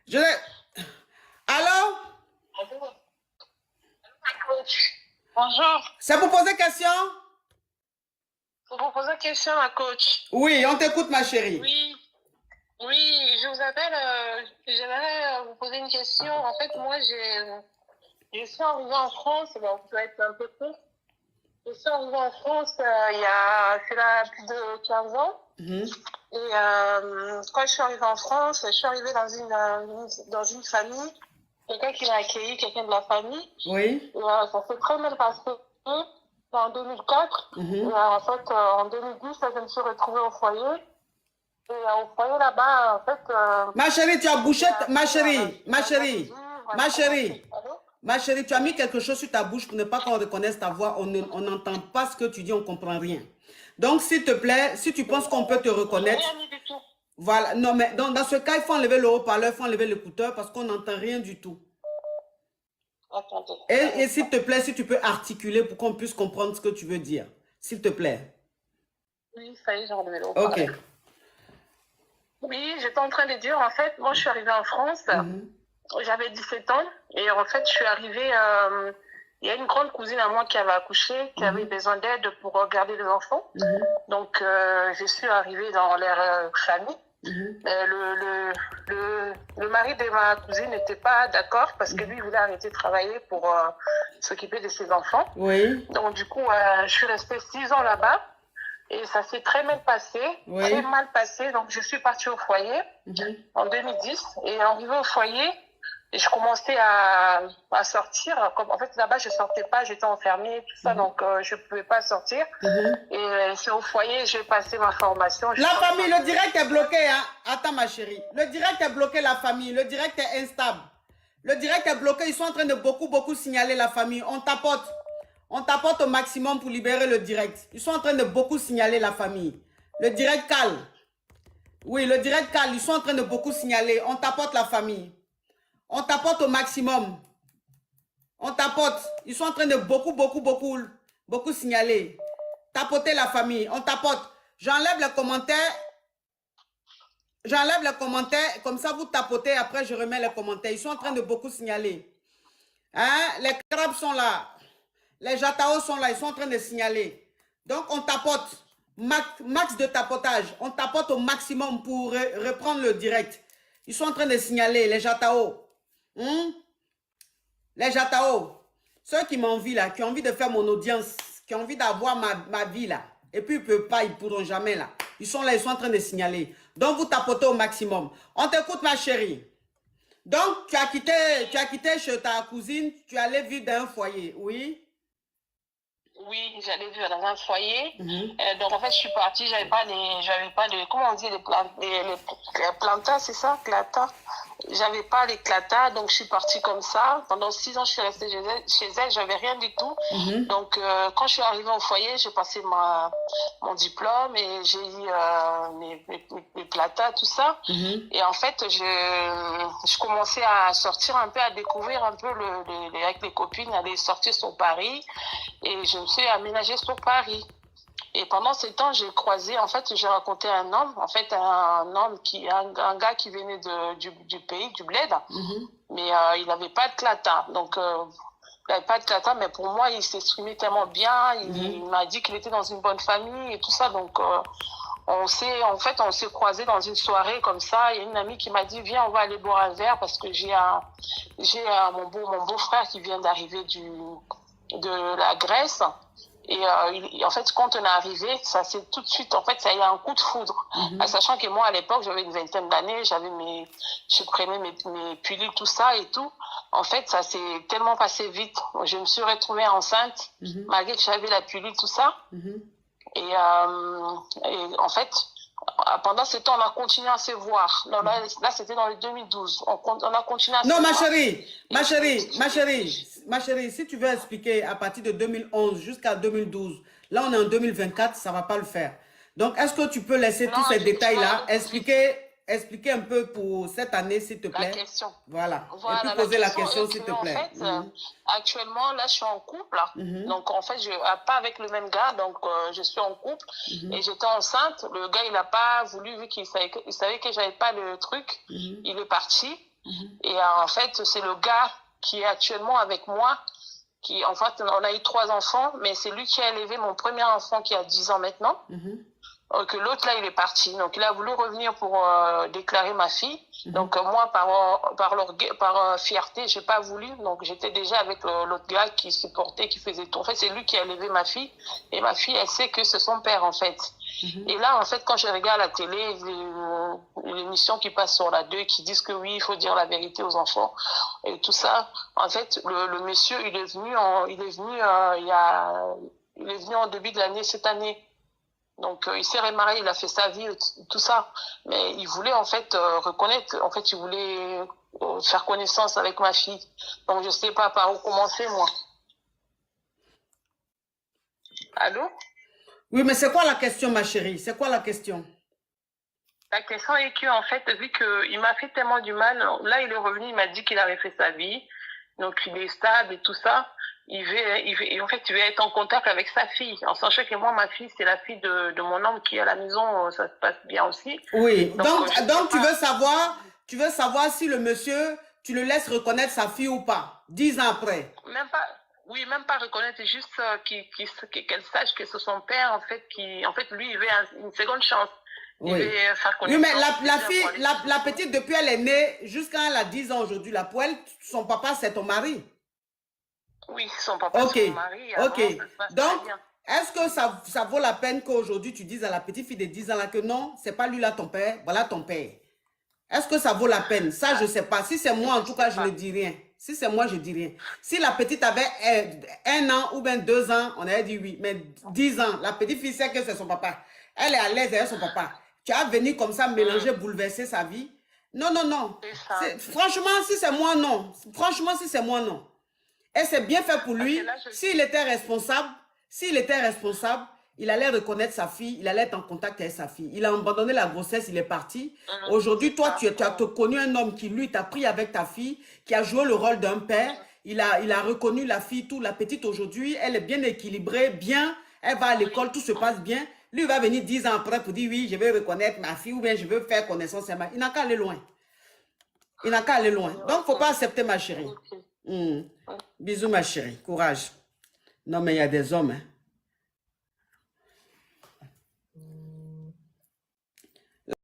Je l'ai... Allô? Bonjour. Coach. Bonjour. C'est pour poser question? Pour vous poser une question à coach. Oui, on t'écoute, ma chérie. Oui, oui, je vous appelle. J'aimerais vous poser une question. En fait, moi, je suis arrivée en France. Bon, ça va être un peu court. Je suis arrivée en France c'est là plus de 15 ans. Et quand je suis arrivée en France, je suis arrivée dans une famille. Quelqu'un qui m'a accueilli, quelqu'un de la famille. Oui. Et, ça s'est très mal passé. En 2004. Et en fait, en 2010, je me suis retrouvée au foyer. Et au foyer là-bas, en fait... Ma chérie, tu as bouché... Ma chérie, ma chérie, tu as mis quelque chose sur ta bouche pour ne pas qu'on reconnaisse ta voix. On n'entend pas ce que tu dis, on ne comprend rien. Donc, s'il te plaît, si tu penses qu'on peut te reconnaître... Rien mis du tout. Voilà. Non, mais dans ce cas, il faut enlever le haut-parleur, il faut enlever l'écouteur parce qu'on n'entend rien du tout. Attendez. Et s'il te plaît, si tu peux articuler pour qu'on puisse comprendre ce que tu veux dire. S'il te plaît. Oui, ça y est, j'ai enlevé le haut-parleur. Ok. Oui, j'étais en train de dire, en fait, moi, je suis arrivée en France. J'avais 17 ans. Et en fait, je suis arrivée... il y a une grande cousine à moi qui avait accouché, qui avait besoin d'aide pour garder les enfants. Donc, je suis arrivée dans leur famille. Le mari de ma cousine n'était pas d'accord parce que lui, il voulait arrêter de travailler pour s'occuper de ses enfants. Oui. Donc, du coup, je suis restée 6 ans là-bas et ça s'est très mal passé. Oui. Très mal passé. Donc, je suis partie au foyer en 2010 et arrivée au foyer, je commençais à sortir. En fait, là-bas, je sortais pas, j'étais enfermée, tout ça, donc je pouvais pas sortir. Et c'est au foyer, j'ai passé ma formation. La famille, le direct est bloqué. Hein? Attends, ma chérie. Le direct est bloqué, la famille. Le direct est instable. Le direct est bloqué. Ils sont en train de beaucoup signaler la famille. On tapote. On tapote au maximum pour libérer le direct. Ils sont en train de beaucoup signaler la famille. Le direct cale. Oui, le direct cale. Ils sont en train de beaucoup signaler. On tapote la famille. On tapote au maximum. On tapote. Ils sont en train de beaucoup signaler. Tapoter la famille. On tapote. J'enlève les commentaires. J'enlève les commentaires. Comme ça, vous tapotez. Après, je remets les commentaires. Ils sont en train de beaucoup signaler. Hein? Les crabes sont là. Les jataos sont là. Ils sont en train de signaler. Donc, on tapote. Max de tapotage. On tapote au maximum pour reprendre le direct. Ils sont en train de signaler. Les jataos. Les jataos, ceux qui m'envient là, qui ont envie de faire mon audience, qui ont envie d'avoir ma vie là, et puis ils ne peuvent pas, ils ne pourront jamais là. Ils sont là, ils sont en train de signaler. Donc vous tapotez au maximum. On t'écoute ma chérie. Donc tu as quitté chez ta cousine, tu es allé vivre dans un foyer, oui? Oui, j'allais vivre dans un foyer. Donc en fait, je suis partie, j'avais pas de, comment on dit, les plantas, c'est ça, clatas. J'avais pas les clatas, donc je suis partie comme ça. Pendant 6 ans, je suis restée chez elle, j'avais rien du tout. Donc quand je suis arrivée au foyer, j'ai passé mon diplôme et j'ai eu mes platas, tout ça. Et en fait, je commençais à sortir un peu, à découvrir un peu avec les copines, aller sortir sur Paris. Et je me suis aménagée sur Paris. Et pendant ce temps, j'ai croisé, en fait, j'ai rencontré un homme, en fait, un gars qui venait du pays, du bled, mais il n'avait pas de clata. Donc, il n'avait pas de clata, mais pour moi, il s'exprimait tellement bien. Il m'a dit qu'il était dans une bonne famille et tout ça. Donc, on s'est croisés dans une soirée comme ça. Il y a une amie qui m'a dit, viens, on va aller boire un verre parce que j'ai mon beau-frère qui vient d'arriver de la Grèce. Et en fait, quand on est arrivé, ça c'est tout de suite, en fait, ça y a un coup de foudre. Sachant que moi, à l'époque, j'avais une vingtaine d'années, je prenais mes pilules, tout ça et tout. En fait, ça s'est tellement passé vite. Je me suis retrouvée enceinte, malgré que j'avais la pilule, tout ça. Et en fait, pendant ce temps, on a continué à se voir. Non, là c'était dans le 2012. On a continué à se voir. Non, ma chérie, si tu veux expliquer à partir de 2011 jusqu'à 2012, là on est en 2024, ça ne va pas le faire. Donc, est-ce que tu peux laisser tous ces détails-là, expliquer un peu pour cette année, s'il te plaît? La question. Voilà. Et puis poser la question, s'il te plaît. En fait, actuellement, là, je suis en couple. Donc, en fait, pas avec le même gars. Donc, je suis en couple. Et j'étais enceinte. Le gars, il n'a pas voulu, vu qu'il savait que je n'avais pas le truc. Il est parti. Et en fait, c'est le gars qui est actuellement avec moi, qui, en fait, on a eu 3 enfants, mais c'est lui qui a élevé mon premier enfant qui a 10 ans maintenant. Que l'autre, là, il est parti. Donc, il a voulu revenir pour déclarer ma fille. Donc, moi, par fierté, j'ai pas voulu. Donc, j'étais déjà avec l'autre gars qui supportait, qui faisait tout. En fait, c'est lui qui a élevé ma fille. Et ma fille, elle sait que c'est son père, en fait. Et là, en fait, quand je regarde la télé, l'émission qui passe sur la 2, qui disent que oui, il faut dire la vérité aux enfants et tout ça. En fait, le monsieur, il est venu en début de l'année, cette année. Donc, il s'est remarié, il a fait sa vie, tout ça. Mais il voulait, en fait, reconnaître, en fait, il voulait faire connaissance avec ma fille. Donc, je sais pas par où commencer, moi. Allô? Oui, mais c'est quoi la question, ma chérie? C'est quoi la question? La question est que, en fait, vu qu'il m'a fait tellement du mal, là, il est revenu, il m'a dit qu'il avait fait sa vie. Donc, il est stable et tout ça. En fait, il veut être en contact avec sa fille. En sachant que moi, ma fille, c'est la fille de mon homme qui est à la maison, ça se passe bien aussi. Oui, donc tu veux savoir si le monsieur, tu le laisses reconnaître sa fille ou pas, 10 ans après. Même pas, oui, même pas reconnaître, c'est juste qu'elle sache que c'est son père, en fait, lui, il veut une seconde chance. Oui. Il veut faire Oui, mais connaissance. la fille, la petite, depuis elle est née, jusqu'à elle a 10 ans aujourd'hui, la poêle, son papa, c'est ton mari. Oui, son papa, c'est mon mari. Ok. Donc, bien. est-ce que ça vaut la peine qu'aujourd'hui tu dises à la petite fille de 10 ans là que non, c'est pas lui là ton père, voilà ton père. Est-ce que ça vaut la peine? Ça, je ne sais pas. Si c'est moi, en tout cas, je ne dis rien. Si c'est moi, je dis rien. Si la petite avait 1 an ou bien 2 ans, on aurait dit oui. Mais 10 ans, la petite fille sait que c'est son papa. Elle est à l'aise avec son papa. Tu as venu comme ça mélanger, bouleverser sa vie. Non, non, non. Franchement, si c'est moi, non. Franchement, si c'est moi, non. Et c'est bien fait pour lui. S'il était responsable, il allait reconnaître sa fille, il allait être en contact avec sa fille. Il a abandonné la grossesse, il est parti. Aujourd'hui, toi, tu as connu un homme qui, lui, t'a pris avec ta fille, qui a joué le rôle d'un père. Il a reconnu la fille, tout. La petite, aujourd'hui, elle est bien équilibrée, bien. Elle va à l'école, tout se passe bien. Lui, il va venir 10 ans après pour dire, oui, je vais reconnaître ma fille ou bien je veux faire connaissance. Il n'a qu'à aller loin. Il n'a qu'à aller loin. Donc, il ne faut pas accepter, ma chérie. Bisous, ma chérie. Courage. Non, mais il y a des hommes, hein.